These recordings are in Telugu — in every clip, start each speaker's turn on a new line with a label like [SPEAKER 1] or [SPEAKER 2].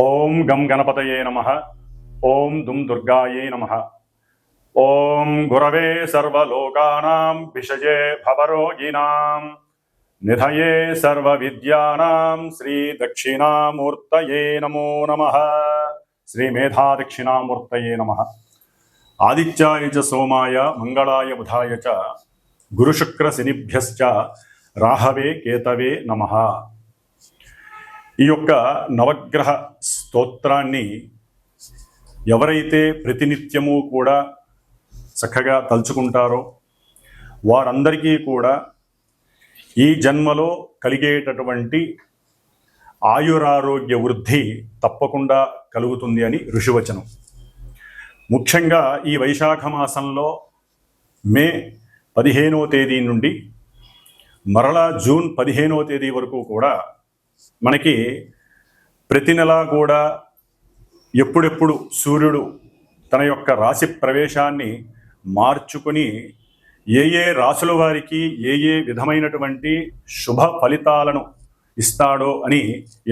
[SPEAKER 1] ఓం గం గణపతయే నమః. ఓం దుం దుర్గాయే నమః. ఓం గురవే సర్వలోకానాం విషజే భవరోగిణాం నిధయే సర్వవిద్యానాం శ్రీ దక్షిణామూర్తయే నమో నమః. శ్రీ మేధా దక్షిణామూర్తయే నమః. ఆదిత్యాయ చ సోమాయ మంగళాయ బుధాయ చ గురుశుక్ర శనిభ్యశ్చ రాహవే కేతవే నమః. ఈ యొక్క నవగ్రహ స్తోత్రాన్ని ఎవరైతే ప్రతినిత్యము కూడా చక్కగా తలుచుకుంటారో వారందరికీ కూడా ఈ జన్మలో కలిగేటటువంటి ఆయురారోగ్య వృద్ధి తప్పకుండా కలుగుతుంది అని ఋషివచనం. ముఖ్యంగా ఈ వైశాఖ మాసంలో మే 15వ తేదీ నుండి మరలా జూన్ 15వ తేదీ వరకు కూడా మనకి ప్రతి నెల కూడా ఎప్పుడెప్పుడు సూర్యుడు తన యొక్క రాశి ప్రవేశాన్ని మార్చుకుని ఏ ఏ రాశుల వారికి ఏ ఏ విధమైనటువంటి శుభ ఫలితాలను ఇస్తాడో అని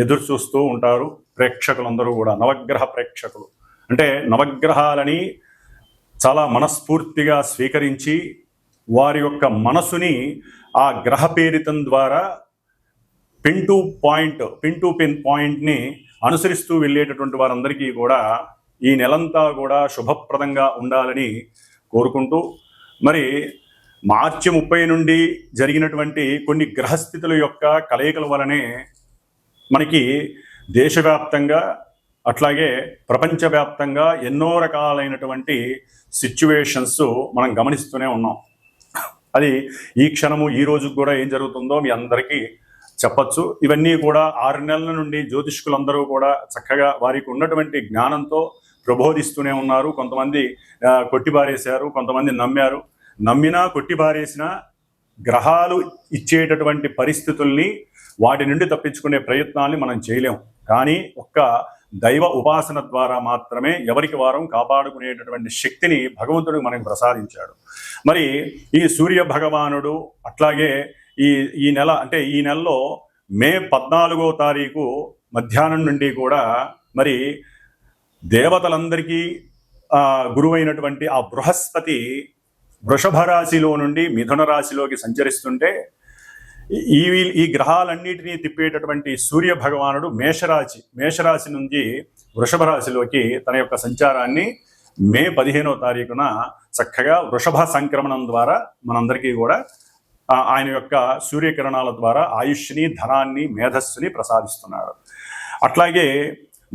[SPEAKER 1] ఎదురు చూస్తూ ఉంటారు ప్రేక్షకులందరూ కూడా. నవగ్రహ ప్రేక్షకులు అంటే నవగ్రహాలని చాలా మనస్ఫూర్తిగా స్వీకరించి వారి యొక్క మనసుని ఆ గ్రహ పేరితం ద్వారా పిన్ టు పిన్ పాయింట్ని అనుసరిస్తూ వెళ్ళేటటువంటి వారందరికీ కూడా ఈ నెలంతా కూడా శుభప్రదంగా ఉండాలని కోరుకుంటూ, మరి మార్చి 30 నుండి జరిగినటువంటి కొన్ని గ్రహస్థితుల యొక్క కలయికల వలనే మనకి దేశవ్యాప్తంగా అట్లాగే ప్రపంచవ్యాప్తంగా ఎన్నో రకాలైనటువంటి సిచ్యువేషన్స్ మనం గమనిస్తూనే ఉన్నాం. అది ఈ క్షణము ఈ రోజుకు కూడా ఏం జరుగుతుందో మీ అందరికీ చెప్పచ్చు. ఇవన్నీ కూడా 6 నెలల నుండి జ్యోతిష్కులందరూ కూడా చక్కగా వారికి ఉన్నటువంటి జ్ఞానంతో ప్రబోధిస్తూనే ఉన్నారు. కొంతమంది కొట్టిబారేశారు, కొంతమంది నమ్మారు. నమ్మినా కొట్టిబారేసిన గ్రహాలు ఇచ్చేటటువంటి పరిస్థితుల్ని వాటి నుండి తప్పించుకునే ప్రయత్నాన్ని మనం చేయలేం. కానీ ఒక్క దైవ ఉపాసన ద్వారా మాత్రమే ఎవరికి వారం కాపాడుకునేటటువంటి శక్తిని భగవంతుడు మనకు ప్రసాదించాడు. మరి ఈ సూర్య భగవానుడు అట్లాగే ఈ నెల అంటే ఈ నెలలో మే 14వ తారీఖు మధ్యాహ్నం నుండి కూడా మరి దేవతలందరికీ గురువైనటువంటి ఆ బృహస్పతి వృషభ రాశిలో నుండి మిథున రాశిలోకి సంచరిస్తుంటే ఈ గ్రహాలన్నిటినీ తిప్పేటటువంటి సూర్య భగవానుడు మేషరాశి నుంచి వృషభ రాశిలోకి తన యొక్క సంచారాన్ని మే 15వ తారీఖున చక్కగా వృషభ సంక్రమణం ద్వారా మనందరికీ కూడా ఆయన యొక్క సూర్యకిరణాల ద్వారా ఆయుష్ని, ధనాన్ని, మేధస్సుని ప్రసాదిస్తున్నాడు. అట్లాగే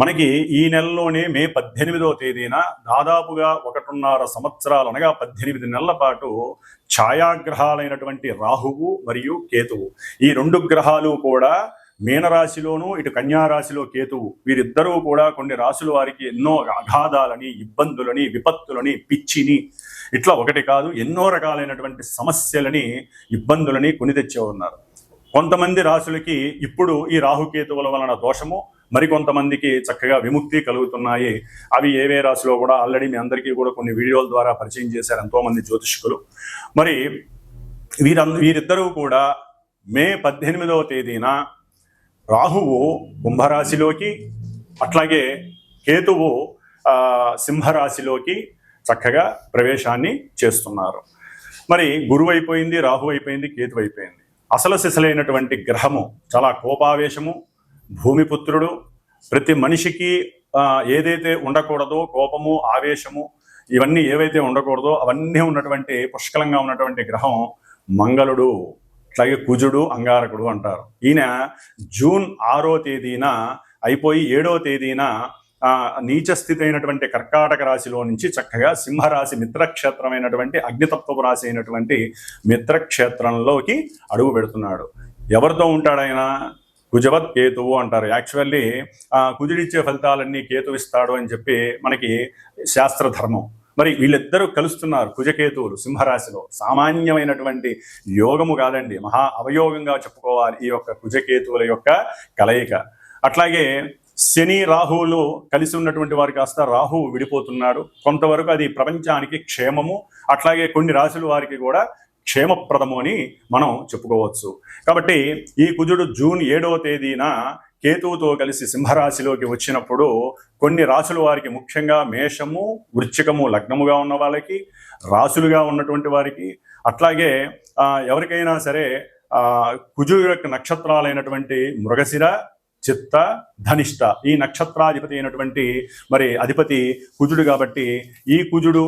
[SPEAKER 1] మనకి ఈ నెలలోనే మే 18వ తేదీన దాదాపుగా 1.5 సంవత్సరాలు అనగా 18 నెలల పాటు ఛాయాగ్రహాలైనటువంటి రాహువు మరియు కేతువు, ఈ 2 గ్రహాలు కూడా మీనరాశిలోను ఇటు కన్యారాశిలో కేతువు, వీరిద్దరూ కూడా కొన్ని రాశుల వారికి ఎన్నో అగాధాలని, ఇబ్బందులని, విపత్తులని, పిచ్చిని, ఇట్లా ఒకటి కాదు ఎన్నో రకాలైనటువంటి సమస్యలని, ఇబ్బందులని కొని తెచ్చే ఉన్నారు. కొంతమంది రాశులకి ఇప్పుడు ఈ రాహుకేతువుల వలన దోషము, మరికొంతమందికి చక్కగా విముక్తి కలుగుతున్నాయి. అవి ఏవే రాశిలో కూడా ఆల్రెడీ మీ అందరికీ కూడా కొన్ని వీడియోల ద్వారా పరిచయం చేశారు ఎంతోమంది జ్యోతిష్కులు. మరి వీరిద్దరూ కూడా మే 18వ తేదీన రాహువు కుంభరాశిలోకి అట్లాగే కేతువు సింహరాశిలోకి చక్కగా ప్రవేశాన్ని చేస్తున్నారు. మరి గురువు అయిపోయింది, రాహు అయిపోయింది, కేతు అయిపోయింది. అసలు సిసలైనటువంటి గ్రహము, చాలా కోపావేశము, భూమిపుత్రుడు, ప్రతి మనిషికి ఏదైతే ఉండకూడదో కోపము, ఆవేశము, ఇవన్నీ ఏవైతే ఉండకూడదో అవన్నీ ఉన్నటువంటి పుష్కలంగా ఉన్నటువంటి గ్రహం మంగళుడు, అట్లాగే కుజుడు, అంగారకుడు అంటారు. ఈయన జూన్ 6వ తేదీన అయిపోయి 7వ తేదీన నీచస్థితి అయినటువంటి కర్కాటక రాశిలో నుంచి చక్కగా సింహరాశి మిత్రక్షేత్రమైనటువంటి అగ్నితత్వపు రాశి అయినటువంటి మిత్రక్షేత్రంలోకి అడుగు పెడుతున్నాడు. ఎవరితో ఉంటాడు ఆయన? కుజవత్ కేతువు అంటారు. యాక్చువల్లీ కుజుడిచ్చే ఫలితాలన్నీ కేతు ఇస్తాడు అని చెప్పి మనకి శాస్త్రధర్మం. మరి వీళ్ళిద్దరూ కలుస్తున్నారు, కుజకేతువులు సింహరాశిలో. సామాన్యమైనటువంటి యోగము కాదండి, మహా అవయోగంగా చెప్పుకోవాలి ఈ యొక్క కుజకేతువుల యొక్క కలయిక. అట్లాగే శని రాహువులు కలిసి ఉన్నటువంటి వారు కాస్త రాహువు విడిపోతున్నాడు. కొంతవరకు అది ప్రపంచానికి క్షేమము, అట్లాగే కొన్ని రాశుల వారికి కూడా క్షేమప్రదము అని మనం చెప్పుకోవచ్చు. కాబట్టి ఈ కుజుడు జూన్ 7వ తేదీన కేతువుతో కలిసి సింహరాశిలోకి వచ్చినప్పుడు కొన్ని రాశుల వారికి, ముఖ్యంగా మేషము, వృశ్చికము లగ్నముగా ఉన్న వాళ్ళకి, రాశులుగా ఉన్నటువంటి వారికి, అట్లాగే ఎవరికైనా సరే కుజుడు యొక్క నక్షత్రాలైనటువంటి మృగశిర, చిత్త, ధనిష్ట ఈ నక్షత్రాధిపతి అయినటువంటి మరి అధిపతి కుజుడు కాబట్టి ఈ కుజుడు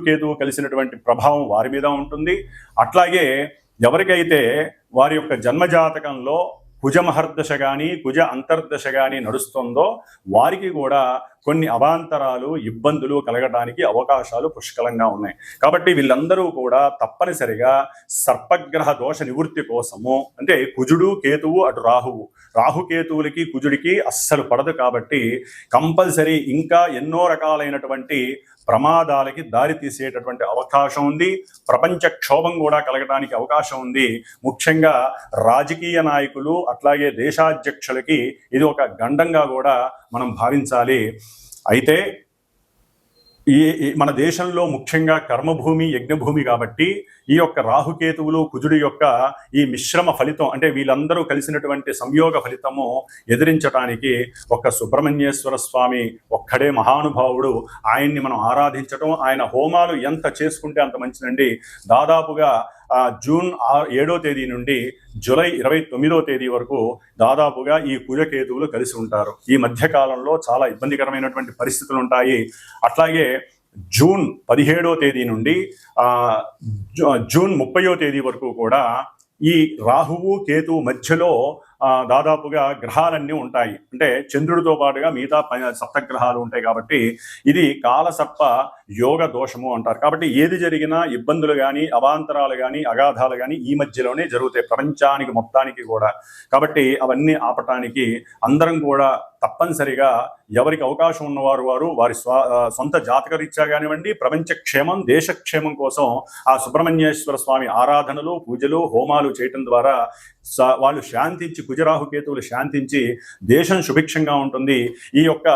[SPEAKER 1] కేతువు కలిసినటువంటి ప్రభావం వారి మీద ఉంటుంది. అట్లాగే ఎవరికైతే వారి యొక్క జన్మజాతకంలో కుజ మహర్దశ కానీ కుజ అంతర్దశ కానీ నడుస్తుందో వారికి కూడా కొన్ని అవాంతరాలు, ఇబ్బందులు కలగడానికి అవకాశాలు పుష్కలంగా ఉన్నాయి. కాబట్టి వీళ్ళందరూ కూడా తప్పనిసరిగా సర్పగ్రహ దోష నివృత్తి కోసము, అంటే కుజుడు కేతువు అటు రాహుకేతువులకి కుజుడికి అస్సలు పడదు కాబట్టి కంపల్సరీ ఇంకా ఎన్నో రకాలైనటువంటి ప్రమాదాలకి దారి తీసేటటువంటి అవకాశం ఉంది. ప్రపంచ క్షోభం కూడా కలగడానికి అవకాశం ఉంది. ముఖ్యంగా రాజకీయ నాయకులు అట్లాగే దేశాధ్యక్షులకి ఇది ఒక గండంగా కూడా మనం భావించాలి. అయితే మన దేశంలో ముఖ్యంగా కర్మభూమి, యజ్ఞభూమి కాబట్టి ఈ యొక్క రాహుకేతువులు కుజుడి యొక్క ఈ మిశ్రమ ఫలితం, అంటే వీళ్ళందరూ కలిసినటువంటి సంయోగ ఫలితము ఎదిరించడానికి ఒక్క సుబ్రహ్మణ్యేశ్వర స్వామి ఒక్కడే మహానుభావుడు. ఆయన్ని మనం ఆరాధించటం, ఆయన హోమాలు ఎంత చేసుకుంటే అంత మంచిదండి. దాదాపుగా జూన్ 7వ తేదీ నుండి జూలై 29వ తేదీ వరకు దాదాపుగా ఈ కుజకేతువులు కలిసి ఉంటారు. ఈ మధ్యకాలంలో చాలా ఇబ్బందికరమైనటువంటి పరిస్థితులు ఉంటాయి. అట్లాగే జూన్ 17వ తేదీ నుండి జూన్ 30వ తేదీ వరకు కూడా ఈ రాహువు కేతువు మధ్యలో దాదాపుగా గ్రహాలన్నీ ఉంటాయి. అంటే చంద్రుడితో పాటుగా మిగతా సప్తగ్రహాలు ఉంటాయి కాబట్టి ఇది కాలసర్ప యోగ దోషము అంటారు. కాబట్టి ఏది జరిగినా ఇబ్బందులు కానీ, అవాంతరాలు కానీ, అగాధాలు కానీ ఈ మధ్యలోనే జరుగుతాయి ప్రపంచానికి మొత్తానికి కూడా. కాబట్టి అవన్నీ ఆపటానికి అందరం కూడా తప్పనిసరిగా ఎవరికి అవకాశం ఉన్నవారు వారి సొంత జాతకరీత్యా కానివ్వండి, ప్రపంచ క్షేమం, దేశక్షేమం కోసం ఆ సుబ్రహ్మణ్యేశ్వర స్వామి ఆరాధనలు, పూజలు, హోమాలు చేయటం ద్వారా వాళ్ళు శాంతించి, కుజరాహుకేతువులు శాంతించి దేశం సుభిక్షంగా ఉంటుంది. ఈ యొక్క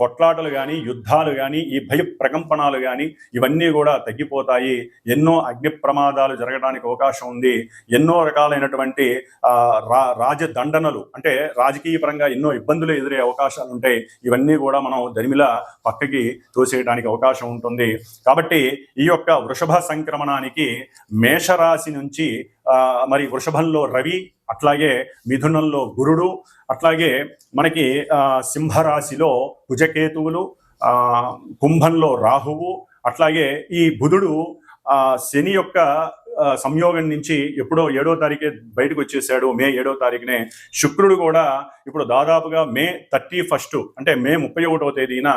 [SPEAKER 1] కొట్లాటలు కానీ, యుద్ధాలు కానీ, ఈ భయ ప్రకంపనాలు కానీ ఇవన్నీ కూడా తగ్గిపోతాయి. ఎన్నో అగ్ని ప్రమాదాలు జరగడానికి అవకాశం ఉంది. ఎన్నో రకాలైనటువంటి రాజదండనలు, అంటే రాజకీయ పరంగా ఎన్నో ఇబ్బందులు ఎదురే అవకాశాలు ఉంటాయి. ఇవన్నీ కూడా మనం దరిమిలా పక్కకి తోసేయడానికి అవకాశం ఉంటుంది. కాబట్టి ఈ యొక్క వృషభ సంక్రమణానికి మేషరాశి నుంచి మరి వృషభంలో రవి, అట్లాగే మిథునంలో గురుడు, అట్లాగే మనకి సింహరాశిలో కుజకేతువులు, కుంభంలో రాహువు, అట్లాగే ఈ బుధుడు శని యొక్క సంయోగం నుంచి ఎప్పుడో 7వ తారీఖే బయటకు వచ్చేసాడు. మే 7వ తారీఖునే. శుక్రుడు కూడా ఇప్పుడు దాదాపుగా మే 31 అంటే మే 31వ తేదీన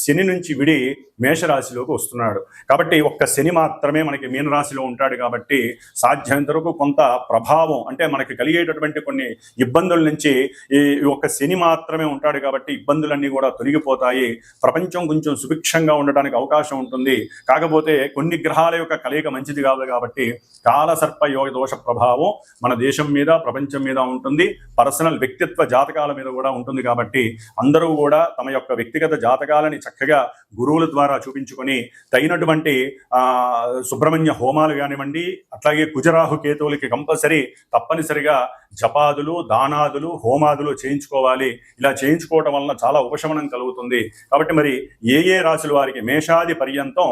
[SPEAKER 1] శని నుంచి విడి మేషరాశిలోకి వస్తున్నాడు. కాబట్టి ఒక్క శని మాత్రమే మనకి మీనరాశిలో ఉంటాడు. కాబట్టి సాధ్యమైనంత వరకు కొంత ప్రభావం, అంటే మనకి కలిగేటటువంటి కొన్ని ఇబ్బందుల నుంచి ఈ ఒక్క శని మాత్రమే ఉంటాడు. కాబట్టి ఇబ్బందులన్నీ కూడా తొలగిపోతాయి. ప్రపంచం కొంచెం సుభిక్షంగా ఉండడానికి అవకాశం ఉంటుంది. కాకపోతే కొన్ని గ్రహాల యొక్క కలయిక మంచిది కాదు కాబట్టి కాలసర్ప యోగ దోష ప్రభావం మన దేశం మీద, ప్రపంచం మీద ఉంటుంది. పర్సనల్ వ్యక్తిత్వ జాతకాల మీద కూడా ఉంటుంది. కాబట్టి అందరూ కూడా తమ యొక్క వ్యక్తిగత జాతకాలని చక్కగా గురువుల ద్వారా చూపించుకొని తగినటువంటి సుబ్రహ్మణ్య హోమాలు కానివ్వండి, అట్లాగే కుజరాహు కేతువులకి కంపల్సరీ తప్పనిసరిగా జపాదులు, దానాదులు, హోమాదులు చేయించుకోవాలి. ఇలా చేయించుకోవటం వలన చాలా ఉపశమనం కలుగుతుంది. కాబట్టి మరి ఏ రాశుల వారికి, మేషాది పర్యంతం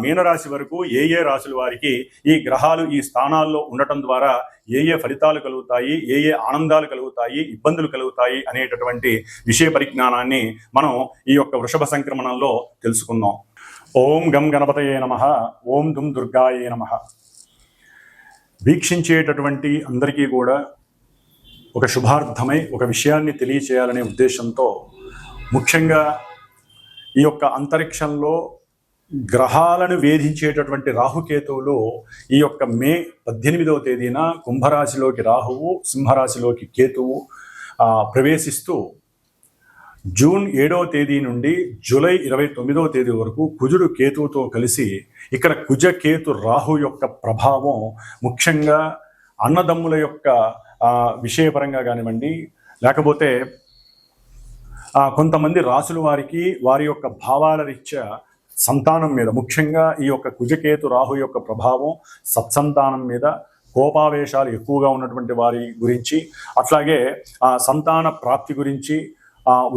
[SPEAKER 1] మీనరాశి వరకు ఏ రాశుల వారికి ఈ గ్రహాలు ఈ స్థానాల్లో ఉండటం ద్వారా ఏ ఫలితాలు కలుగుతాయి, ఏ ఆనందాలు కలుగుతాయి, ఇబ్బందులు కలుగుతాయి అనేటటువంటి విషయ పరిజ్ఞానాన్ని మనం ఈ యొక్క వృషభ సంక్రమణంలో తెలుసుకుందాం. ఓం గం గణపతయే నమః. ఓం దుం దుర్గాయే నమః. వీక్షించేటటువంటి అందరికీ కూడా ఒక శుభార్థమై ఒక విషయాన్ని తెలియచేయాలనే ఉద్దేశంతో ముఖ్యంగా ఈ యొక్క అంతరిక్షంలో గ్రహాలను వేధించేటటువంటి రాహుకేతువులు ఈ యొక్క మే 18వ తేదీన కుంభరాశిలోకి రాహువు, సింహరాశిలోకి కేతువు ప్రవేశిస్తూ జూన్ 7వ తేదీ నుండి జూలై 29వ తేదీ వరకు కుజుడు కేతువుతో కలిసి ఇక్కడ కుజకేతు రాహు యొక్క ప్రభావం ముఖ్యంగా అన్నదమ్ముల యొక్క విషయపరంగా కానివ్వండి, లేకపోతే కొంతమంది రాసుల వారికి వారి యొక్క భావాల రీత్యా సంతానం మీద, ముఖ్యంగా ఈ యొక్క కుజకేతు రాహు యొక్క ప్రభావం సత్సంతానం మీద, కోపావేశాలు ఎక్కువగా ఉన్నటువంటి వారి గురించి, అట్లాగే సంతాన ప్రాప్తి గురించి,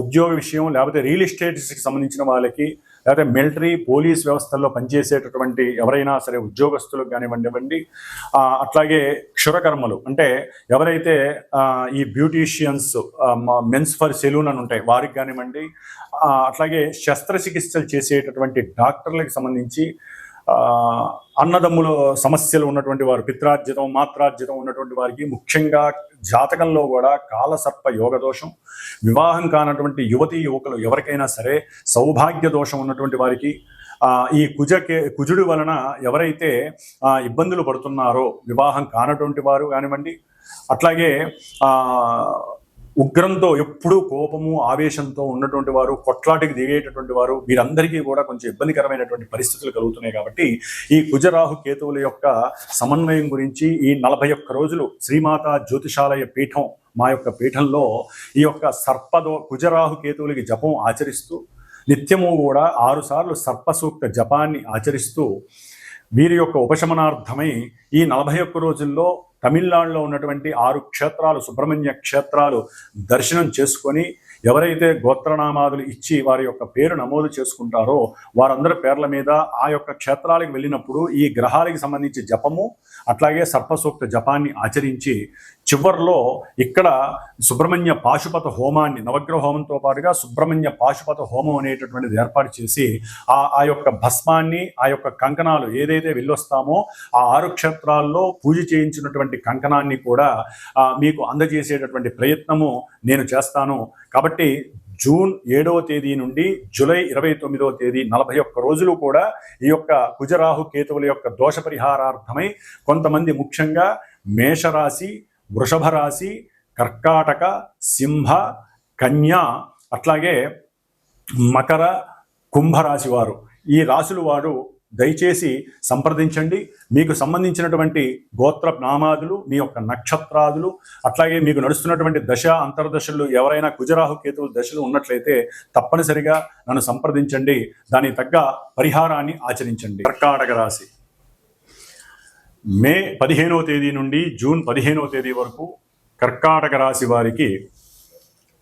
[SPEAKER 1] ఉద్యోగ విషయం, లేకపోతే రియల్ ఎస్టేట్స్కి సంబంధించిన వాళ్ళకి, లేకపోతే మిలిటరీ పోలీస్ వ్యవస్థల్లో పనిచేసేటటువంటి ఎవరైనా సరే ఉద్యోగస్తులకు కానివ్వండి, అట్లాగే క్షురకర్మలు అంటే ఎవరైతే ఈ బ్యూటీషియన్స్, మెన్స్ ఫర్ సెలూన్ అని ఉంటాయి వారికి కానివ్వండి, అట్లాగే శస్త్రచికిత్సలు చేసేటటువంటి డాక్టర్లకు సంబంధించి, అన్నదమ్ముల సమస్యలు ఉన్నటువంటి వారు, పిత్రార్జితం మాత్రార్జితం ఉన్నటువంటి వారికి, ముఖ్యంగా జాతకంలో కూడా కాలసర్ప యోగ దోషం, వివాహం కానటువంటి యువతీ యువకులు ఎవరికైనా సరే సౌభాగ్య దోషం ఉన్నటువంటి వారికి, ఈ కుజుడి వలన ఎవరైతే ఇబ్బందులు పడుతున్నారో వివాహం కానటువంటి వారు కానివ్వండి, అట్లాగే ఉగ్రంతో ఎప్పుడూ కోపము ఆవేశంతో ఉన్నటువంటి వారు, కొట్లాటికి దిగేటటువంటి వారు, వీరందరికీ కూడా కొంచెం ఇబ్బందికరమైనటువంటి పరిస్థితులు కలుగుతున్నాయి. కాబట్టి ఈ కుజరాహు కేతువుల యొక్క సమన్వయం గురించి ఈ 41 రోజులు శ్రీమాత జ్యోతిషాలయ పీఠం, మా యొక్క పీఠంలో ఈ యొక్క కుజరాహు కేతువులకి జపం ఆచరిస్తూ, నిత్యము కూడా 6 సార్లు సర్పసూక్త జపాన్ని ఆచరిస్తూ వీరి యొక్క ఉపశమనార్థమై ఈ 41 రోజుల్లో తమిళనాడులో ఉన్నటువంటి 6 క్షేత్రాలు, సుబ్రహ్మణ్య క్షేత్రాలు దర్శనం చేసుకొని, ఎవరైతే గోత్రనామాదులు ఇచ్చి వారి యొక్క పేరు నమోదు చేసుకుంటారో వారందరి పేర్ల మీద ఆ యొక్క క్షేత్రాలకు వెళ్ళినప్పుడు ఈ గ్రహాలకు సంబంధించి జపము, అట్లాగే సర్పసూక్త జపాన్ని ఆచరించి చివర్లో ఇక్కడ సుబ్రహ్మణ్య పాశుపత హోమాన్ని, నవగ్రహ హోమంతో పాటుగా సుబ్రహ్మణ్య పాశుపత హోమం అనేటటువంటిది ఏర్పాటు చేసి ఆ యొక్క భస్మాన్ని, ఆ యొక్క కంకణాలు ఏదైతే వెళ్ళొస్తామో ఆ 6 క్షేత్రాల్లో పూజ చేయించినటువంటి కంకణాన్ని కూడా మీకు అందజేసేటటువంటి ప్రయత్నము నేను చేస్తాను. కాబట్టి జూన్ 7వ తేదీ నుండి జూలై 29వ తేదీ 41 రోజులు కూడా ఈ యొక్క కుజరాహు కేతువుల యొక్క దోష పరిహారార్థమై కొంతమంది ముఖ్యంగా మేషరాశి, వృషభ రాశి, కర్కాటక, సింహ, కన్య, అట్లాగే మకర, కుంభరాశి వారు, ఈ రాశుల వారు దయచేసి సంప్రదించండి. మీకు సంబంధించినటువంటి గోత్ర నామాదులు, మీ యొక్క నక్షత్రాదులు, అట్లాగే మీకు నడుస్తున్నటువంటి దశ అంతర్దశలు ఎవరైనా కుజరాహు కేతువుల దశలు ఉన్నట్లయితే తప్పనిసరిగా నన్ను సంప్రదించండి. దానికి తగ్గ పరిహారాన్ని ఆచరించండి. కర్కాటక రాశి మే 15వ తేదీ నుండి జూన్ 15వ తేదీ వరకు కర్కాటక రాశి వారికి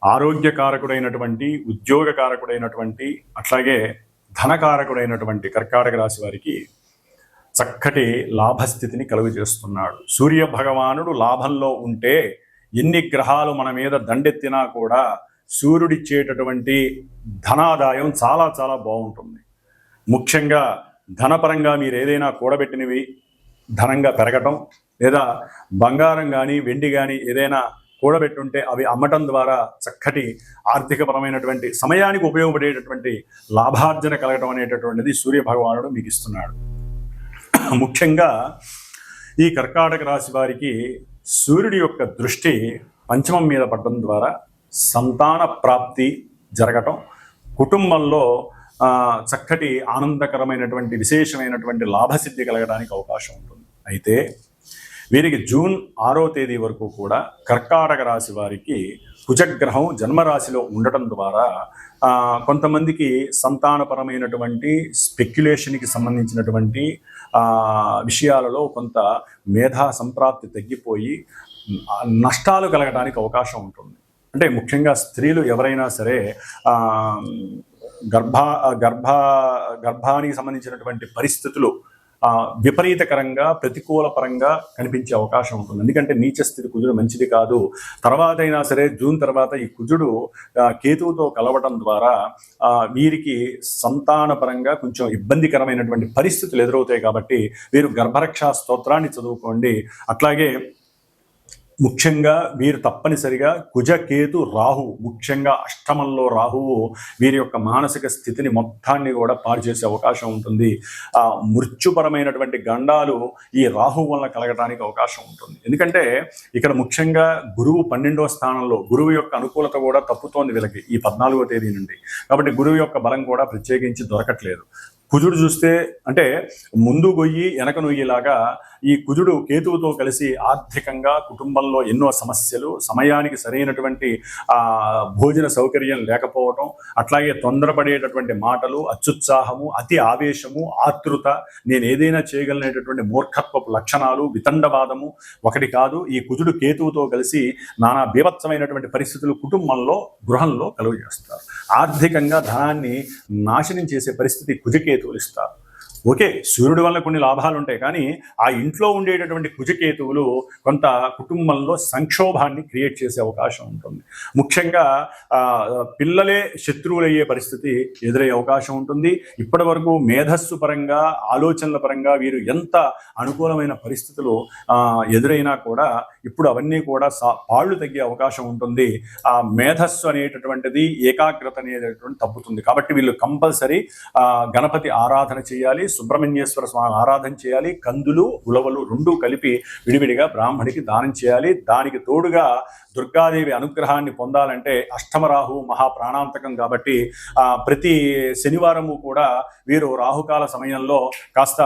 [SPEAKER 1] ఆరోగ్యకారకుడైనటువంటి, ఉద్యోగకారకుడైనటువంటి, అట్లాగే ధనకారకుడైనటువంటి కర్కాటక రాశి వారికి చక్కటి లాభస్థితిని కలుగజేస్తున్నాడు. సూర్య భగవానుడు లాభంలో ఉంటే ఎన్ని గ్రహాలు మన మీద దండెత్తినా కూడా సూర్యుడిచ్చేటటువంటి ధనాదాయం చాలా చాలా బాగుంటుంది. ముఖ్యంగా ధనపరంగా మీరు ఏదైనా కూడబెట్టినవి ధనంగా పెరగటం, లేదా బంగారం కానీ వెండి కానీ ఏదైనా కూడబెట్టుంటే అవి అమ్మటం ద్వారా చక్కటి ఆర్థికపరమైనటువంటి సమయానికి ఉపయోగపడేటటువంటి లాభార్జన కలగటం అనేటటువంటిది సూర్య భగవానుడు మీకు ఇస్తున్నాడు. ముఖ్యంగా ఈ కర్కాటక రాశి వారికి సూర్యుడి యొక్క దృష్టి పంచమం మీద పడటం ద్వారా సంతాన ప్రాప్తి జరగటం, కుటుంబంలో చక్కటి ఆనందకరమైనటువంటి విశేషమైనటువంటి లాభసిద్ధి కలగడానికి అవకాశం ఉంటుంది. అయితే వీరికి జూన్ 6వ తేదీ వరకు కూడా కర్కాటక రాశి వారికి కుజగ్రహం జన్మరాశిలో ఉండటం ద్వారా కొంతమందికి సంతానపరమైనటువంటి స్పెక్యులేషన్కి సంబంధించినటువంటి విషయాలలో కొంత మేధా సంప్రాప్తి తగ్గిపోయి నష్టాలు కలగడానికి అవకాశం ఉంటుంది. అంటే ముఖ్యంగా స్త్రీలు ఎవరైనా సరే గర్భానికి సంబంధించినటువంటి పరిస్థితులు విపరీతకరంగా, ప్రతికూల పరంగా కనిపించే అవకాశం ఉంటుంది. ఎందుకంటే నీచ స్థితి కుజుడు మంచిది కాదు. తర్వాత అయినా సరే జూన్ తర్వాత ఈ కుజుడు కేతువుతో కలవటం ద్వారా వీరికి సంతానపరంగా కొంచెం ఇబ్బందికరమైనటువంటి పరిస్థితులు ఎదురవుతాయి. కాబట్టి వీరు గర్భరక్షా స్తోత్రాన్ని చదువుకోండి. అట్లాగే ముఖ్యంగా వీరు తప్పనిసరిగా కుజకేతు రాహు, ముఖ్యంగా అష్టమంలో రాహువు వీరి యొక్క మానసిక స్థితిని మొత్తాన్ని కూడా పాడు చేసే అవకాశం ఉంటుంది. మృత్యుపరమైనటువంటి గండాలు ఈ రాహు వలన కలగడానికి అవకాశం ఉంటుంది. ఎందుకంటే ఇక్కడ ముఖ్యంగా గురువు 12వ స్థానంలో, గురువు యొక్క అనుకూలత కూడా తప్పుతోంది వీళ్ళకి ఈ 14వ తేదీ నుండి. కాబట్టి గురువు యొక్క బలం కూడా ప్రత్యేకించి దొరకట్లేదు. కుజుడు చూస్తే అంటే ముందు గొయ్యి వెనక నొయ్యిలాగా ఈ కుజుడు కేతువుతో కలిసి ఆర్థికంగా కుటుంబంలో ఎన్నో సమస్యలు, సమయానికి సరైనటువంటి భోజన సౌకర్యం లేకపోవటం, అట్లాగే తొందరపడేటటువంటి మాటలు, అత్యుత్సాహము, అతి ఆవేశము, ఆతృత, నేను ఏదైనా చేయగలిగినటువంటి మూర్ఖత్వపు లక్షణాలు, వితండవాదము ఒకటి కాదు. ఈ కుజుడు కేతువుతో కలిసి నానా బీభత్సమైనటువంటి పరిస్థితులు కుటుంబంలో, గృహంలో కలుగజేస్తారు. ఆర్థికంగా ధనాన్ని నాశనం చేసే పరిస్థితి కుజకేతువులు ఇస్తారు. ఓకే, సూర్యుడి వల్ల కొన్ని లాభాలు ఉంటాయి, కానీ ఆ ఇంట్లో ఉండేటటువంటి కుజకేతువులు కొంత కుటుంబంలో సంక్షోభాన్ని క్రియేట్ చేసే అవకాశం ఉంటుంది. ముఖ్యంగా పిల్లలే శత్రువులయ్యే పరిస్థితి ఎదురయ్యే అవకాశం ఉంటుంది. ఇప్పటి వరకు మేధస్సు పరంగా, ఆలోచనల పరంగా వీరు ఎంత అనుకూలమైన పరిస్థితులు ఎదురైనా కూడా ఇప్పుడు అవన్నీ కూడా పాళ్ళు తగ్గే అవకాశం ఉంటుంది. ఆ మేధస్సు అనేటటువంటిది, ఏకాగ్రత అనేటటువంటి తగ్గుతుంది. కాబట్టి వీళ్ళు కంపల్సరీ గణపతి ఆరాధన చేయాలి, సుబ్రహ్మణ్యేశ్వర స్వామి ఆరాధన చేయాలి, కందులు, ఉలవలు రెండూ కలిపి విడివిడిగా బ్రాహ్మడికి దానం చేయాలి. దానికి తోడుగా దుర్గాదేవి అనుగ్రహాన్ని పొందాలంటే అష్టమరాహు మహాప్రాణాంతకం కాబట్టి ప్రతి శనివారము కూడా వీరు రాహుకాల సమయంలో కాస్త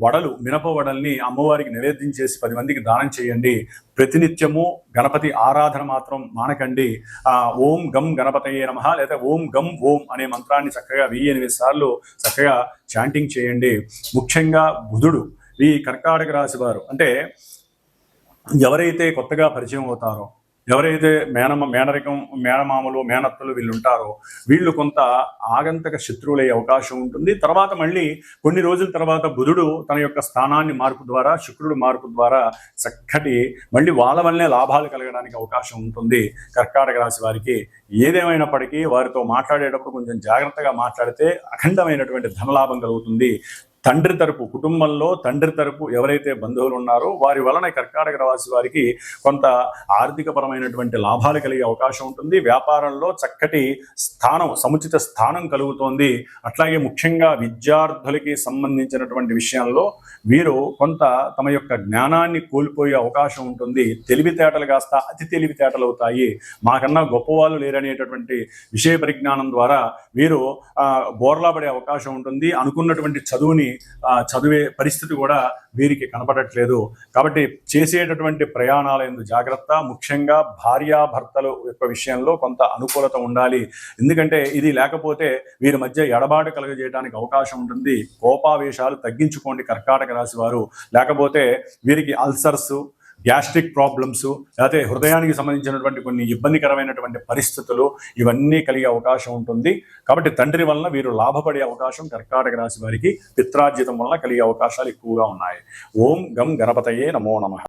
[SPEAKER 1] వడలు, మినప వడల్ని అమ్మవారికి నివేద్యం చేసి 10 మందికి దానం చేయండి. ప్రతినిత్యము గణపతి ఆరాధన మాత్రం మానకండి. ఓం గం గణపతయే నమః లేదా ఓం గం ఓం అనే మంత్రాన్ని చక్కగా 1008 సార్లు చక్కగా చాంటింగ్ చేయండి. ముఖ్యంగా బుధుడు ఈ కర్కాటక రాశి వారు, అంటే ఎవరైతే కొత్తగా పరిచయం అవుతారో, ఎవరైతే మేనమామలు, మేనత్తలు వీళ్ళు ఉంటారో వీళ్ళు కొంత ఆగంతక శత్రువులయ్యే అవకాశం ఉంటుంది. తర్వాత మళ్ళీ కొన్ని రోజుల తర్వాత బుధుడు తన యొక్క స్థానాన్ని మార్పు ద్వారా, శుక్రుడు మార్పు ద్వారా చక్కటి మళ్ళీ వాళ్ళ వల్లనే లాభాలు కలగడానికి అవకాశం ఉంటుంది. కర్కాటక రాశి వారికి ఏదేమైనప్పటికీ వారితో మాట్లాడేటప్పుడు కొంచెం జాగ్రత్తగా మాట్లాడితే అఖండమైనటువంటి ధనలాభం కలుగుతుంది. తండ్రి తరపు, కుటుంబంలో తండ్రి తరపు ఎవరైతే బంధువులు ఉన్నారో వారి వలన కర్కాటక రాశి వారికి కొంత ఆర్థికపరమైనటువంటి లాభాలు కలిగే అవకాశం ఉంటుంది. వ్యాపారంలో చక్కటి స్థానం, సముచిత స్థానం కలుగుతోంది. అట్లాగే ముఖ్యంగా విద్యార్థులకి సంబంధించినటువంటి విషయంలో వీరు కొంత తమ యొక్క జ్ఞానాన్ని కోల్పోయే అవకాశం ఉంటుంది. తెలివితేటలు కాస్త అతి తెలివితేటలు అవుతాయి. మాకన్నా గొప్పవాళ్ళు లేరనేటటువంటి విషయ పరిజ్ఞానం ద్వారా వీరు బోర్లా పడే అవకాశం ఉంటుంది. అనుకున్నటువంటి చదివే పరిస్థితి కూడా వీరికి కనపడట్లేదు. కాబట్టి చేసేటటువంటి ప్రయాణాల యందు జాగ్రత్త. ముఖ్యంగా భార్యాభర్తల యొక్క విషయంలో కొంత అనుకూలత ఉండాలి. ఎందుకంటే ఇది లేకపోతే వీరి మధ్య ఎడబాటు కలుగజేయడానికి అవకాశం ఉంటుంది. కోపావేశాలు తగ్గించుకోండి కర్కాటక రాశి వారు. లేకపోతే వీరికి అల్సర్స్, గ్యాస్ట్రిక్ ప్రాబ్లమ్స్, లేకపోతే హృదయానికి సంబంధించినటువంటి కొన్ని ఇబ్బందికరమైనటువంటి పరిస్థితులు ఇవన్నీ కలిగే అవకాశం ఉంటుంది. కాబట్టి తండ్రి వలన వీరు లాభపడే అవకాశం కర్కాటక రాశి వారికి పిత్రార్జితం వలన కలిగే అవకాశాలు ఎక్కువగా ఉన్నాయి. ఓం గం గణపతయే నమో నమః.